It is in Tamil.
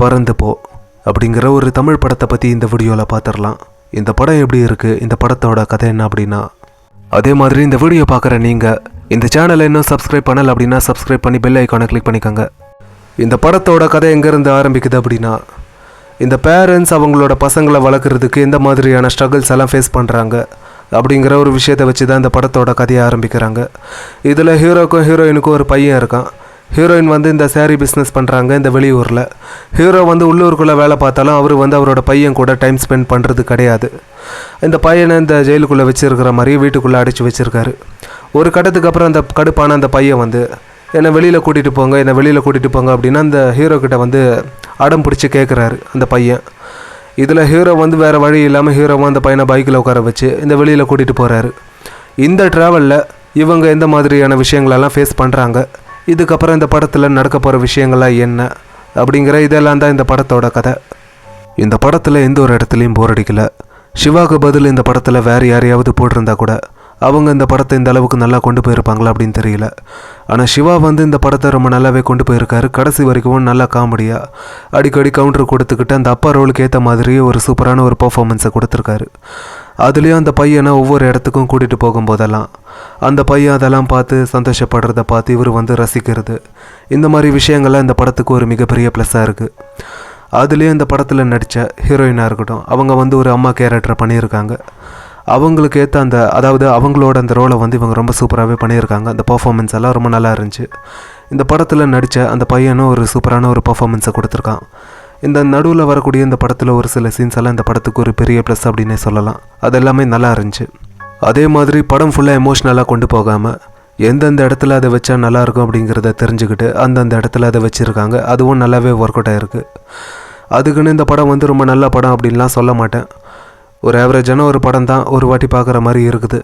பறந்து போ அப்படிங்கிற ஒரு தமிழ் படத்தை பற்றி இந்த வீடியோவில் பார்த்துடலாம். இந்த படம் எப்படி இருக்குது, இந்த படத்தோட கதை என்ன அப்படின்னா, அதே மாதிரி இந்த வீடியோ பார்க்குற நீங்கள் இந்த சேனலை இன்னும் சப்ஸ்கிரைப் பண்ணலை அப்படின்னா சப்ஸ்கிரைப் பண்ணி பெல் ஐக்கானை கிளிக் பண்ணிக்கோங்க. இந்த படத்தோட கதை எங்கேருந்து ஆரம்பிக்குது அப்படின்னா, இந்த பேரண்ட்ஸ் அவங்களோட பசங்களை வளர்க்குறதுக்கு எந்த மாதிரியான ஸ்ட்ரகிள்ஸ் எல்லாம் ஃபேஸ் பண்ணுறாங்க அப்படிங்கிற ஒரு விஷயத்தை வச்சு தான் இந்த படத்தோட கதையை ஆரம்பிக்கிறாங்க. இதில் ஹீரோக்கும் ஹீரோயினுக்கும் ஒரு பையன் இருக்கான். ஹீரோயின் வந்து இந்த சாரீ பிஸ்னஸ் பண்ணுறாங்க இந்த வெளியூரில். ஹீரோ வந்து உள்ளூருக்குள்ளே வேலை பார்த்தாலும் அவர் வந்து அவரோட பையன் கூட டைம் ஸ்பெண்ட் பண்ணுறது கிடையாது. இந்த பையனை இந்த ஜெயிலுக்குள்ளே வச்சுருக்கிற மாதிரி வீட்டுக்குள்ளே அடைச்சி வச்சுருக்காரு. ஒரு கட்டத்துக்கு அப்புறம் அந்த கடுப்பான அந்த பையன் வந்து என்னை வெளியில் கூட்டிகிட்டு போங்க அப்படின்னா அந்த ஹீரோக்கிட்ட வந்து அடம் பிடிச்சி கேட்குறாரு அந்த பையன். இதில் ஹீரோ வந்து வேறு வழி இல்லாமல் ஹீரோவும் அந்த பையனை பைக்கில் உட்கார வச்சு இந்த வெளியில் கூட்டிகிட்டு போகிறாரு. இந்த ட்ராவலில் இவங்க எந்த மாதிரியான விஷயங்களெல்லாம் ஃபேஸ் பண்ணுறாங்க, இதுக்கப்புறம் இந்த படத்தில் நடக்க போகிற விஷயங்கள்லாம் என்ன அப்படிங்கிற இதெல்லாம் தான் இந்த படத்தோட கதை. இந்த படத்தில் எந்த ஒரு இடத்துலையும் போர் அடிக்கலை. சிவாவுக்கு பதில் இந்த படத்தில் வேறு யாரையாவது போட்டிருந்தா கூட அவங்க இந்த படத்தை இந்த அளவுக்கு நல்லா கொண்டு போயிருப்பாங்களா அப்படின்னு தெரியல. ஆனால் சிவா வந்து இந்த படத்தை ரொம்ப நல்லாவே கொண்டு போயிருக்காரு. கடைசி வரைக்கும் நல்லா காமெடியாக அடிக்கடி கவுண்டர் கொடுத்துக்கிட்டு அந்த அப்பா ரோலுக்கு ஏற்ற மாதிரி ஒரு சூப்பரான ஒரு பர்ஃபார்மன்ஸை கொடுத்துருக்காரு. அதுலேயும் அந்த பையனை ஒவ்வொரு இடத்துக்கும் கூட்டிகிட்டு போகும்போதெல்லாம் அந்த பையன் அதெல்லாம் பார்த்து சந்தோஷப்படுறத பார்த்து இவர் வந்து ரசிக்கிறது, இந்த மாதிரி விஷயங்கள்லாம் இந்த படத்துக்கு ஒரு மிகப்பெரிய ப்ளஸ்ஸாக இருக்குது. அதுலேயும் இந்த படத்தில் நடித்த ஹீரோயினாக இருக்கட்டும், அவங்க வந்து ஒரு அம்மா கேரக்டரை பண்ணியிருக்காங்க. அவங்களுக்கு ஏற்ற அதாவது அவங்களோட அந்த ரோலை வந்து இவங்க ரொம்ப சூப்பராகவே பண்ணியிருக்காங்க. அந்த பர்ஃபார்மன்ஸ் எல்லாம் ரொம்ப நல்லா இருந்துச்சு. இந்த படத்தில் நடித்த அந்த பையனும் ஒரு சூப்பரான ஒரு பர்ஃபார்மன்ஸை கொடுத்துருக்கான். இந்த நடுவில் வரக்கூடிய இந்த படத்தில் ஒரு சில சீன்ஸ் எல்லாம் இந்த படத்துக்கு ஒரு பெரிய ப்ளஸ் அப்படின்னே சொல்லலாம். அது எல்லாமே நல்லா இருந்துச்சு. அதே மாதிரி படம் ஃபுல்லாக எமோஷ்னலாக கொண்டு போகாமல் எந்தெந்த இடத்துல அதை வச்சா நல்லாயிருக்கும் அப்படிங்கிறத தெரிஞ்சுக்கிட்டு அந்தந்த இடத்துல அதை வச்சுருக்காங்க. அதுவும் நல்லாவே ஒர்க் அவுட் ஆகிருக்கு. அதுக்குன்னு இந்த படம் வந்து ரொம்ப நல்ல படம் அப்படின்லாம் சொல்ல மாட்டேன். ஒரு ஆவரேஜான ஒரு படம் தான், ஒரு வாட்டி பார்க்குற மாதிரி இருக்குது.